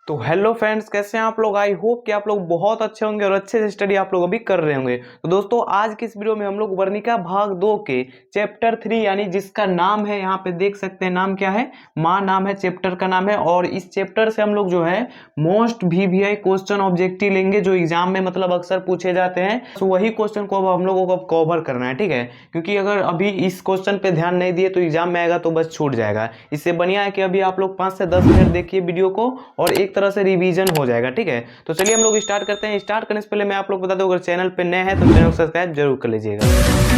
तो hello friends, कैसे हैं आप लोग। आई होप कि आप लोग बहुत अच्छे होंगे और अच्छे से स्टडी आप लोग अभी कर रहे होंगे। तो दोस्तों, आज की इस वीडियो में हम लोग वर्णिका भाग 2 के चैप्टर 3 यानी जिसका नाम है, यहाँ पे देख सकते हैं नाम क्या है, माँ नाम है, चैप्टर का नाम है। और इस चैप्टर से हम लोग जो है मोस्ट VVI क्वेश्चन ऑब्जेक्टिव लेंगे जो एग्जाम में मतलब अक्सर पूछे जाते हैं। तो वही क्वेश्चन को अब हम लोगों को कवर करना है, ठीक है। क्योंकि अगर अभी इस क्वेश्चन पे ध्यान नहीं दिए तो एग्जाम में आएगा तो बस छूट जाएगा। इससे बढ़िया है कि अभी आप लोग 5 से 10 मिनट देखिए वीडियो को और एक तरह से रिवीजन हो जाएगा, ठीक है। तो चलिए हम लोग स्टार्ट करते हैं। स्टार्ट करने से पहले मैं आप लोग बता दूं, अगर चैनल पे नए हैं तो चैनल को सब्सक्राइब जरूर कर लीजिएगा।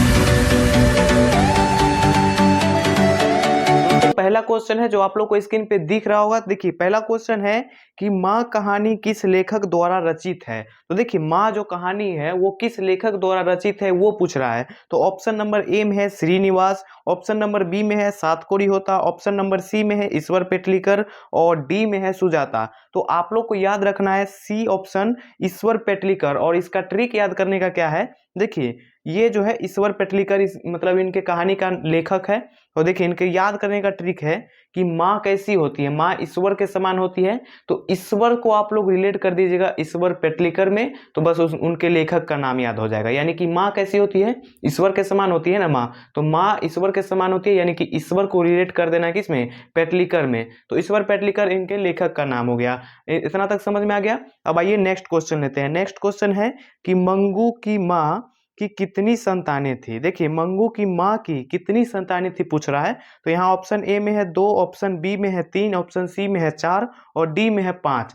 पहला क्वेश्चन है जो आप लोग को स्क्रीन पे दिख रहा होगा। देखिए पहला क्वेश्चन है कि माँ कहानी किस लेखक द्वारा रचित है। तो देखिए माँ जो कहानी है वो किस लेखक द्वारा रचित है वो पूछ रहा है। तो ऑप्शन नंबर ए में है श्रीनिवास, ऑप्शन नंबर बी में है सातकोड़ी होता, ऑप्शन नंबर सी में है ईश्वर पेटलीकर और डी में है सुजाता। तो आप लोग को याद रखना है सी ऑप्शन ईश्वर पेटलीकर। और इसका ट्रिक याद करने का क्या है, देखिए ये जो है ईश्वर पेटलीकर मतलब इनके कहानी का लेखक है। और देखिए इनके याद करने का ट्रिक है कि माँ कैसी होती है, माँ ईश्वर के समान होती है। तो ईश्वर को आप लोग रिलेट कर दीजिएगा ईश्वर पेटलीकर में, तो बस उनके लेखक का नाम याद हो जाएगा। यानी कि माँ कैसी होती है, ईश्वर के समान होती है ना माँ, तो माँ ईश्वर के समान होती है, यानी कि ईश्वर को रिलेट कर देना किसमें, पेटलीकर में। तो ईश्वर पेटलीकर इनके लेखक का नाम हो गया। इतना तक समझ में आ गया। अब आइए नेक्स्ट क्वेश्चन लेते हैं। नेक्स्ट क्वेश्चन है कि मंगू की माँ की कितनी संतानें थी। देखिए मंगू की माँ की कितनी संतानें थी पूछ रहा है। तो यहाँ ऑप्शन ए में है 2, ऑप्शन बी में है 3, ऑप्शन सी में है 4 और डी में है 5।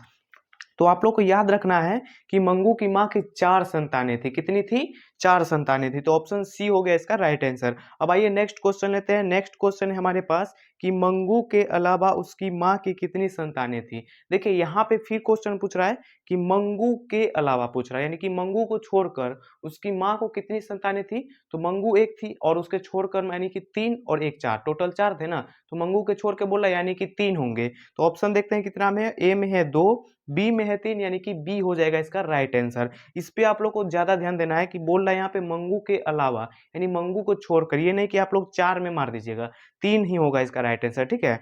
तो आप लोग को याद रखना है कि मंगू की माँ की 4 संतानें थी। कितनी थी, 4 संतानें थी। तो ऑप्शन सी हो गया इसका राइट आंसर। अब आइए नेक्स्ट क्वेश्चन लेते हैं। नेक्स्ट क्वेश्चन है हमारे पास कि मंगू के अलावा उसकी माँ की कितनी संतानें थी। देखिए यहाँ पे फिर क्वेश्चन पूछ रहा है कि मंगू के अलावा पूछ रहा है, यानी कि मंगू को छोड़कर उसकी माँ को कितनी संतानें थी। तो मंगू एक थी और उसके छोड़कर यानी कि 3 और 1 4, टोटल 4 थे ना। तो मंगू के छोड़ के बोला यानी कि 3 होंगे। तो ऑप्शन देखते हैं कितना में है, ए में है 2, बी में है 3, यानी कि बी हो जाएगा इसका राइट आंसर। इस पे आप लोग को ज्यादा ध्यान देना है कि बोल रहा है यहाँ पे मंगू के अलावा, यानी मंगू को छोड़कर। ये नहीं कि आप लोग 4 में मार दीजिएगा, 3 ही होगा इसका राइट आंसर, ठीक है।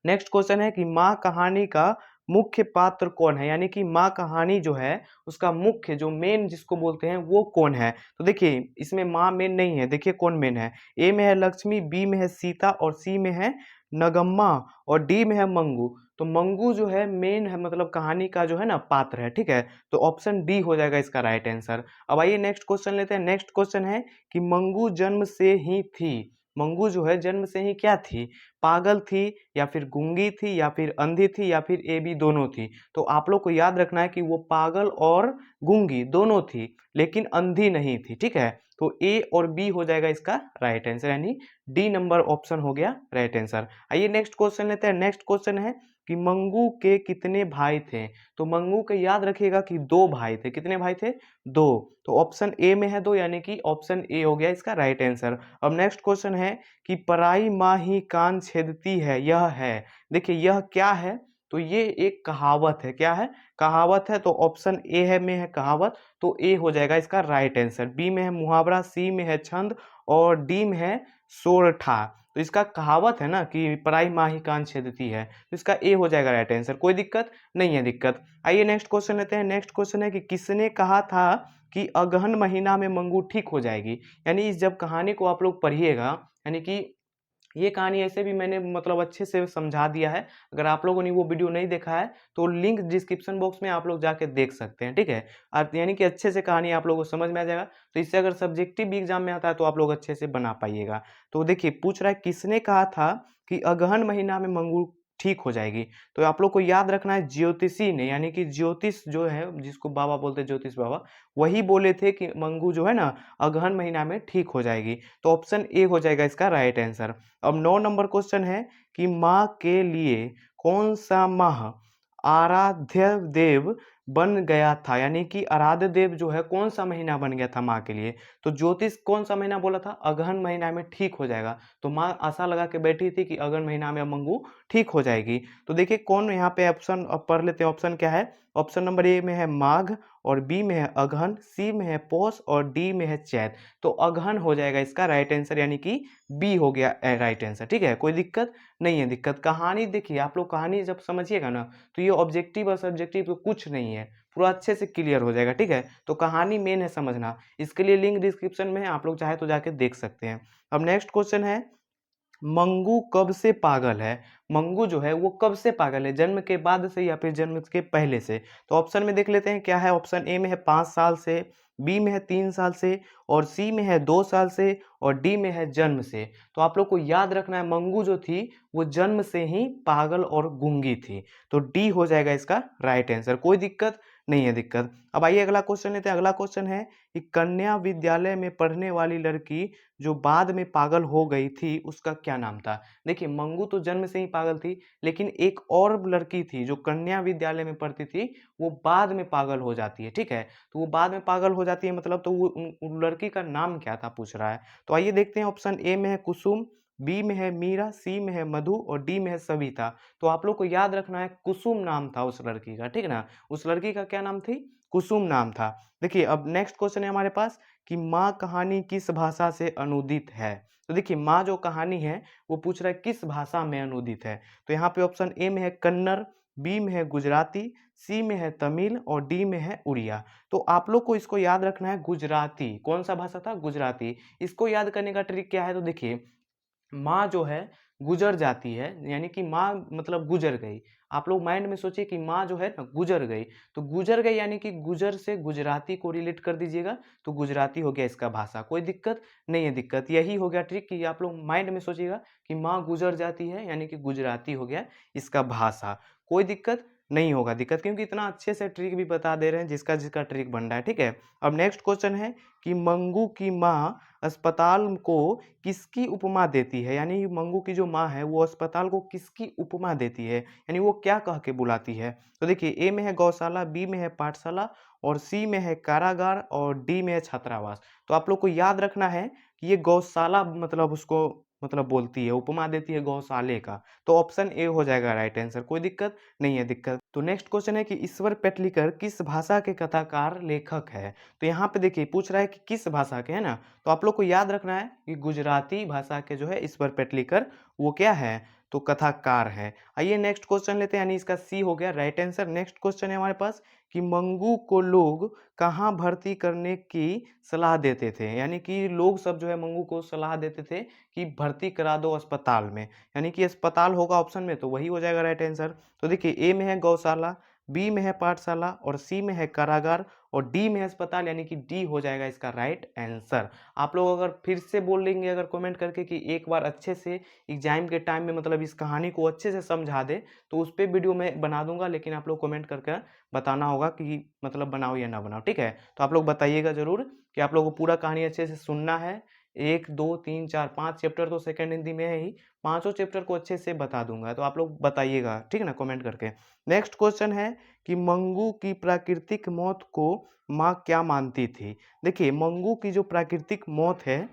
नेक्स्ट क्वेश्चन है कि माँ कहानी का मुख्य पात्र कौन है, यानी कि माँ कहानी जो है उसका मुख्य जो मेन जिसको बोलते हैं वो कौन है। तो देखिए इसमें माँ मेन नहीं है, देखिए कौन मेन है। ए में है लक्ष्मी, बी में है सीता और सी में है नगम्मा और डी में है मंगू। तो मंगू जो है मेन है, मतलब कहानी का जो है ना पात्र है, ठीक है। तो ऑप्शन डी हो जाएगा इसका राइट आंसर। अब आइए नेक्स्ट क्वेश्चन लेते हैं। नेक्स्ट क्वेश्चन है कि मंगू जन्म से ही थी, मंगू जो है जन्म से ही क्या थी, पागल थी या फिर गूंगी थी या फिर अंधी थी या फिर ए बी दोनों थी। तो आप लोग को याद रखना है कि वो पागल और गूंगी दोनों थी लेकिन अंधी नहीं थी, ठीक है। तो ए और बी हो जाएगा इसका राइट आंसर, यानी डी नंबर ऑप्शन हो गया राइट आंसर। आइए नेक्स्ट क्वेश्चन लेते हैं। नेक्स्ट क्वेश्चन है कि मंगू के कितने भाई थे। तो मंगू के याद रखिएगा कि 2 भाई थे। कितने भाई थे, 2। तो ऑप्शन ए में है 2, यानी कि ऑप्शन ए हो गया इसका राइट आंसर। अब नेक्स्ट क्वेश्चन है कि पराई माँ ही कान छेदती है, यह है। देखिए यह क्या है, तो ये एक कहावत है। क्या है, कहावत है। तो ऑप्शन ए है में है कहावत, तो ए हो जाएगा इसका राइट आंसर। बी में है मुहावरा, सी में है छंद और डी में है सोरठा। तो इसका कहावत है ना कि पराई माँ ही कान छेदती है, तो इसका ए हो जाएगा राइट आंसर। कोई दिक्कत नहीं है दिक्कत। आइए नेक्स्ट क्वेश्चन लेते हैं। नेक्स्ट क्वेश्चन है कि किसने कहा था कि अगहन महीना में मंगू ठीक हो जाएगी। यानी इस जब कहानी को आप लोग पढ़िएगा, यानी कि ये कहानी ऐसे भी मैंने मतलब अच्छे से समझा दिया है। अगर आप लोगों ने वो वीडियो नहीं देखा है तो लिंक डिस्क्रिप्शन बॉक्स में आप लोग जाके देख सकते हैं, ठीक है। यानी कि अच्छे से कहानी आप लोगों को समझ में आ जाएगा। तो इससे अगर सब्जेक्टिव भी एग्जाम में आता है तो आप लोग अच्छे से बना पाइएगा। तो देखिए पूछ रहा है किसने कहा था कि अगहन महीना में मंगू ठीक हो जाएगी। तो आप लोग को याद रखना है ज्योतिषी ने, यानी कि ज्योतिष जो है जिसको बाबा बोलते हैं ज्योतिष बाबा, वही बोले थे कि मंगू जो है ना अगहन महीना में ठीक हो जाएगी। तो ऑप्शन ए हो जाएगा इसका राइट आंसर। अब 9 नंबर क्वेश्चन है कि माँ के लिए कौन सा माह आराध्य देव बन गया था, यानी कि आराध्य देव जो है कौन सा महीना बन गया था माँ के लिए। तो ज्योतिष कौन सा महीना बोला था, अगहन महीना में ठीक हो जाएगा। तो माँ आशा लगा के बैठी थी कि अगहन महीना में मंगू ठीक हो जाएगी। तो देखिए कौन यहाँ पे ऑप्शन, अब पढ़ लेते हैं ऑप्शन क्या है। ऑप्शन नंबर ए में है माघ, और बी में है अगहन, सी में है पौष, और डी में है चैत। तो अगहन हो जाएगा इसका राइट आंसर, यानी कि बी हो गया राइट आंसर। ठीक है, कोई दिक्कत नहीं है। दिक्कत कहानी देखिए, आप लोग कहानी जब समझिएगा ना, तो ये ऑब्जेक्टिव और सब्जेक्टिव तो कुछ नहीं है, पूरा अच्छे से क्लियर हो जाएगा। ठीक है, तो कहानी मेन है समझना। इसके लिए लिंक डिस्क्रिप्शन में है, आप लोग चाहे तो जाके देख सकते हैं। अब नेक्स्ट क्वेश्चन है, मंगू कब से पागल है। मंगू जो है वो कब से पागल है, जन्म के बाद से या फिर जन्म के पहले से। तो ऑप्शन में देख लेते हैं क्या है। ऑप्शन ए में है 5 साल से, बी में है 3 साल से, और सी में है 2 साल से, और डी में है जन्म से। तो आप लोग को याद रखना है मंगू जो थी वो जन्म से ही पागल और गूंगी थी। तो डी हो जाएगा इसका राइट आंसर, कोई दिक्कत नहीं है। दिक्कत, अब आइए अगला क्वेश्चन लेते हैं। अगला क्वेश्चन है कि कन्या विद्यालय में पढ़ने वाली लड़की जो बाद में पागल हो गई थी उसका क्या नाम था। देखिए मंगू तो जन्म से ही पागल थी, लेकिन एक और लड़की थी जो कन्या विद्यालय में पढ़ती थी, वो बाद में पागल हो जाती है। ठीक है, तो वो बाद में पागल हो जाती है मतलब, तो वो उन लड़की का नाम क्या था पूछ रहा है। तो आइए देखते हैं। ऑप्शन ए में है कुसुम, बी में है मीरा, सी में है मधु, और डी में है सविता। तो आप लोग को याद रखना है कुसुम नाम था उस लड़की का। ठीक है ना, उस लड़की का क्या नाम थी, कुसुम नाम था। देखिए अब नेक्स्ट क्वेश्चन है हमारे पास कि माँ कहानी किस भाषा से अनुदित है। तो देखिए माँ जो कहानी है वो पूछ रहा है किस भाषा में अनुदित है। तो यहाँ पे ऑप्शन ए में है कन्नड़, बी में है गुजराती, सी में है तमिल, और डी में है उड़िया। तो आप लोग को इसको याद रखना है गुजराती। कौन सा भाषा था, गुजराती। इसको याद करने का ट्रिक क्या है, तो देखिए माँ जो है गुजर जाती है, यानी कि माँ मतलब गुजर गई। आप लोग माइंड में सोचिए कि माँ जो है ना गुजर गई, तो गुजर गई यानी कि गुजर से गुजराती को रिलेट कर दीजिएगा, तो गुजराती हो गया इसका भाषा। कोई दिक्कत नहीं है। दिक्कत यही हो गया ट्रिक कि आप लोग माइंड में सोचिएगा कि माँ गुजर जाती है, यानी कि गुजराती हो गया इसका भाषा। कोई दिक्कत नहीं होगा। दिक्कत क्योंकि इतना अच्छे से ट्रिक भी बता दे रहे हैं जिसका जिसका ट्रिक बन रहा है। ठीक है, अब नेक्स्ट क्वेश्चन है कि मंगू की माँ अस्पताल को किसकी उपमा देती है, यानी मंगू की जो माँ है वो अस्पताल को किसकी उपमा देती है, यानी वो क्या कह के बुलाती है। तो देखिए ए में है गौशाला, बी में है पाठशाला, और सी में है कारागार, और डी में है छात्रावास। तो आप लोग को याद रखना है कि ये गौशाला मतलब उसको मतलब बोलती है, उपमा देती है गौशाले का। तो ऑप्शन ए हो जाएगा राइट आंसर, कोई दिक्कत नहीं है। दिक्कत, तो नेक्स्ट क्वेश्चन है कि ईश्वर पेटलिकर किस भाषा के कथाकार लेखक है। तो यहाँ पे देखिए पूछ रहा है कि किस भाषा के, है ना। तो आप लोग को याद रखना है कि गुजराती भाषा के जो है ईश्वर पेटलिकर वो क्या है, तो कथाकार है। आइए नेक्स्ट क्वेश्चन लेते हैं, यानी इसका सी हो गया राइट आंसर। नेक्स्ट क्वेश्चन है हमारे पास कि मंगू को लोग कहाँ भर्ती करने की सलाह देते थे, यानी कि लोग सब जो है मंगू को सलाह देते थे कि भर्ती करा दो अस्पताल में, यानी कि अस्पताल होगा ऑप्शन में, तो वही हो जाएगा राइट आंसर। तो देखिए ए में है गौशाला, बी में है पाठशाला, और सी में है कारागार, और डी में है अस्पताल, यानी कि डी हो जाएगा इसका राइट आंसर। आप लोग अगर फिर से बोल लेंगे अगर कमेंट करके कि एक बार अच्छे से एग्जाम के टाइम में मतलब इस कहानी को अच्छे से समझा दे, तो उस पर वीडियो मैं बना दूंगा, लेकिन आप लोग कमेंट करके बताना होगा कि मतलब बनाओ या ना बनाओ। ठीक है, तो आप लोग बताइएगा जरूर कि आप लोगों को पूरा कहानी अच्छे से सुनना है। 1 2 3 4 5 चैप्टर तो सेकंड हिंदी में है ही, पांचों चैप्टर को अच्छे से बता दूंगा, तो आप लोग बताइएगा ठीक है ना, कमेंट करके। नेक्स्ट क्वेश्चन है कि मंगू की प्राकृतिक मौत को माँ क्या मानती थी। देखिए मंगू की जो प्राकृतिक मौत है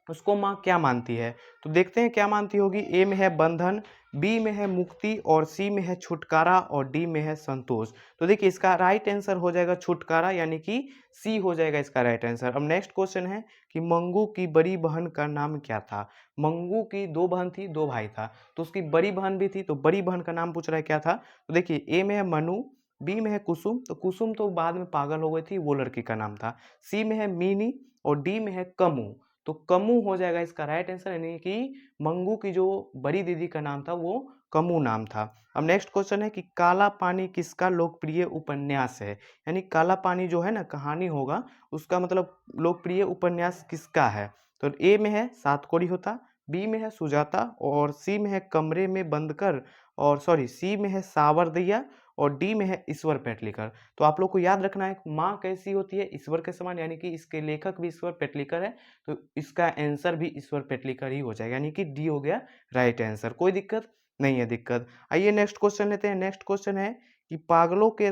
उसको माँ क्या मानती है, तो देखते हैं क्या मानती होगी। ए में है बंधन, बी में है मुक्ति, और सी में है छुटकारा, और डी में है संतोष। तो देखिए इसका राइट आंसर हो जाएगा छुटकारा, यानी कि सी हो जाएगा इसका राइट आंसर। अब नेक्स्ट क्वेश्चन है कि मंगू की बड़ी बहन का नाम क्या था। मंगू की 2 बहन थी 2 भाई था, तो उसकी बड़ी बहन भी थी, तो बड़ी बहन का नाम पूछ रहा है क्या था। तो देखिए ए में है मनु, बी में है कुसुम, तो कुसुम तो बाद में पागल हो गई थी, वो लड़की का नाम था। सी में है मीनी, और डी में है कमू। तो कमू हो जाएगा इसका राइट आंसर, यानी कि मंगू की जो बड़ी दीदी का नाम था वो कमू नाम था। अब नेक्स्ट क्वेश्चन है कि काला पानी किसका लोकप्रिय उपन्यास है, यानी काला पानी जो है ना कहानी होगा उसका मतलब लोकप्रिय उपन्यास किसका है। तो ए में है सात कोड़ी होता, बी में है सुजाता, और सी में है कमरे में बंद कर, और सॉरी सी में है सावरदिया, और डी में है ईश्वर पेटलिकर। तो आप लोग को याद रखना है माँ कैसी होती है, ईश्वर के समान, यानी कि इसके लेखक भी ईश्वर पेटलिकर है, तो इसका आंसर भी ईश्वर पेटलिकर ही हो जाएगा, यानी कि डी हो गया राइट आंसर। कोई दिक्कत नहीं है। दिक्कत, आइए नेक्स्ट क्वेश्चन लेते हैं। नेक्स्ट क्वेश्चन है कि पागलों के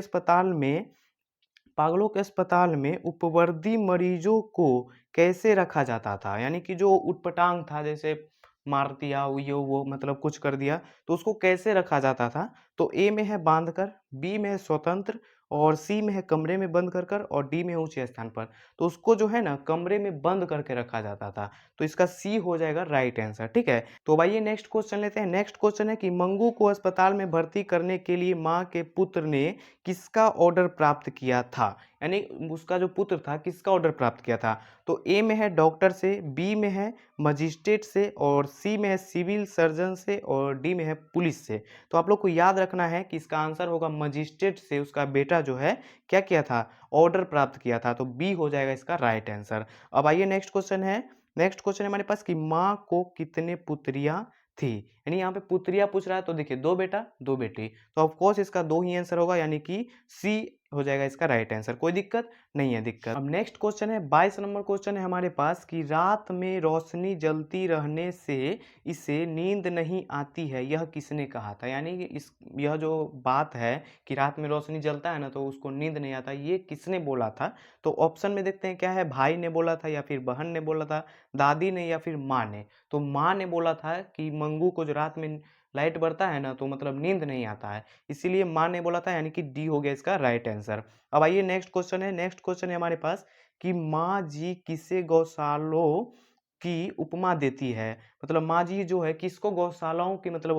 अस्पताल में उपवर्ती मरीजों को कैसे रखा जाता था? यानी कि जो ऊटपटांग था, जैसे मार दिया वो मतलब कुछ कर दिया, तो उसको कैसे रखा जाता था? तो ए में है बांध कर, बी में है स्वतंत्र, और सी में है कमरे में बंद कर और डी में है ऊंचे स्थान पर। तो उसको जो है ना कमरे में बंद करके रखा जाता था। तो इसका सी हो जाएगा राइट आंसर। ठीक है, तो भाई ये नेक्स्ट क्वेश्चन लेते हैं। नेक्स्ट क्वेश्चन है कि मंगू को अस्पताल में भर्ती करने के लिए माँ के पुत्र ने किसका ऑर्डर प्राप्त किया था? यानी उसका जो पुत्र था किसका ऑर्डर प्राप्त किया था? तो ए में है डॉक्टर से, बी में है मजिस्ट्रेट से, और सी में है सिविल सर्जन से, और डी में है पुलिस से। तो आप लोग को याद रखना है कि इसका आंसर होगा मजिस्ट्रेट से उसका बेटा जो है क्या किया था? ऑर्डर प्राप्त किया था। तो बी हो जाएगा इसका राइट आंसर। अब आइए नेक्स्ट क्वेश्चन है। नेक्स्ट क्वेश्चन है हमारे पास कि माँ को कितने पुत्रियां थी? यानी यहाँ पे पुत्रियां पूछ रहा है, तो देखिए दो बेटा दो बेटी, तो ऑफ कोर्स इसका दो ही आंसर होगा, यानी कि सी हो जाएगा इसका राइट आंसर। कोई दिक्कत नहीं है दिक्कत। अब नेक्स्ट क्वेश्चन है 22 नंबर क्वेश्चन है हमारे पास कि रात में रोशनी जलती रहने से इसे नींद नहीं आती है, यह किसने कहा था? यानी कि इस यह जो बात है कि रात में रोशनी जलता है ना तो उसको नींद नहीं आता, ये किसने बोला था? तो ऑप्शन में देखते हैं क्या है, भाई ने बोला था या फिर बहन ने बोला था, दादी ने या फिर माँ ने? तो माँ ने बोला था कि मंगू को जो रात में लाइट बढ़ता है ना तो मतलब नींद नहीं आता है, इसीलिए माँ ने बोला था, यानी कि डी हो गया इसका राइट आंसर। अब आइए नेक्स्ट क्वेश्चन है। नेक्स्ट क्वेश्चन है हमारे पास कि माँ जी किसे गौशालों की उपमा देती है? मतलब माँ जी जो है किसको गौशालाओं की मतलब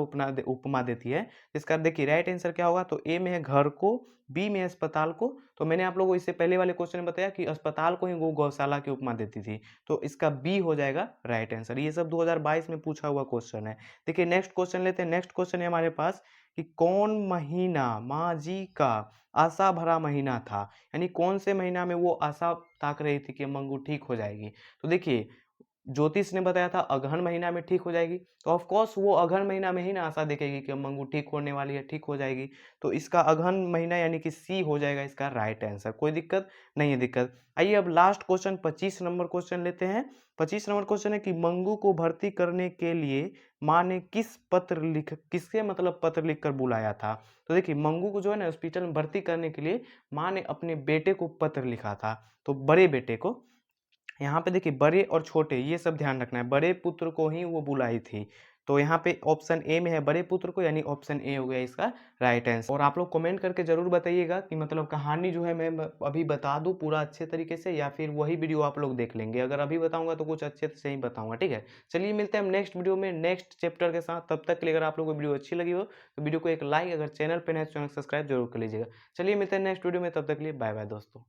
उपमा देती है? इसका देखिए राइट आंसर क्या होगा, तो ए में है घर को, बी में है अस्पताल को। तो मैंने आप लोगों को इससे पहले वाले क्वेश्चन में बताया कि अस्पताल को ही वो गौशाला की उपमा देती थी। तो इसका बी हो जाएगा राइट आंसर। ये सब 2022 में पूछा हुआ क्वेश्चन है। देखिए नेक्स्ट क्वेश्चन लेते हैं। नेक्स्ट क्वेश्चन है हमारे पास कि कौन महीना माँ जी का आशा भरा महीना था? यानी कौन से महीना में वो आशा ताक रही थी कि मंगू ठीक हो जाएगी? तो देखिए ज्योतिष ने बताया था अगहन महीना में ठीक हो जाएगी, तो ऑफ कोर्स वो अगहन महीना में ही ना आशा देखेगी कि अब मंगू ठीक होने वाली है, ठीक हो जाएगी। तो इसका अगहन महीना यानी कि सी हो जाएगा इसका राइट आंसर। कोई दिक्कत नहीं है दिक्कत। आइए अब लास्ट क्वेश्चन 25 नंबर क्वेश्चन लेते हैं। 25 नंबर क्वेश्चन है कि मंगू को भर्ती करने के लिए माँ ने किसके मतलब पत्र लिख कर बुलाया था? तो देखिए मंगू को जो है ना हॉस्पिटल में भर्ती करने के लिए माँ ने अपने बेटे को पत्र लिखा था, तो बड़े बेटे को। यहाँ पे देखिए बड़े और छोटे ये सब ध्यान रखना है, बड़े पुत्र को ही वो बुलाई थी। तो यहाँ पे ऑप्शन ए में है बड़े पुत्र को, यानी ऑप्शन ए हो गया इसका राइट आंसर। और आप लोग कमेंट करके जरूर बताइएगा कि मतलब कहानी जो है मैं अभी बता दूं पूरा अच्छे तरीके से, या फिर वही वीडियो आप लोग देख लेंगे। अगर अभी बताऊंगा तो कुछ अच्छे से ही बताऊंगा, ठीक है। चलिए मिलते हैं हम नेक्स्ट वीडियो में नेक्स्ट चैप्टर के साथ। तब तक के लिए अगर आप लोग को वीडियो अच्छी लगी हो तो वीडियो को एक लाइक, अगर चैनल पर नए चैनल सब्सक्राइब जरूर कर लीजिएगा। चलिए मिलते हैं नेक्स्ट वीडियो में, तब तक के लिए बाय बाय दोस्तों।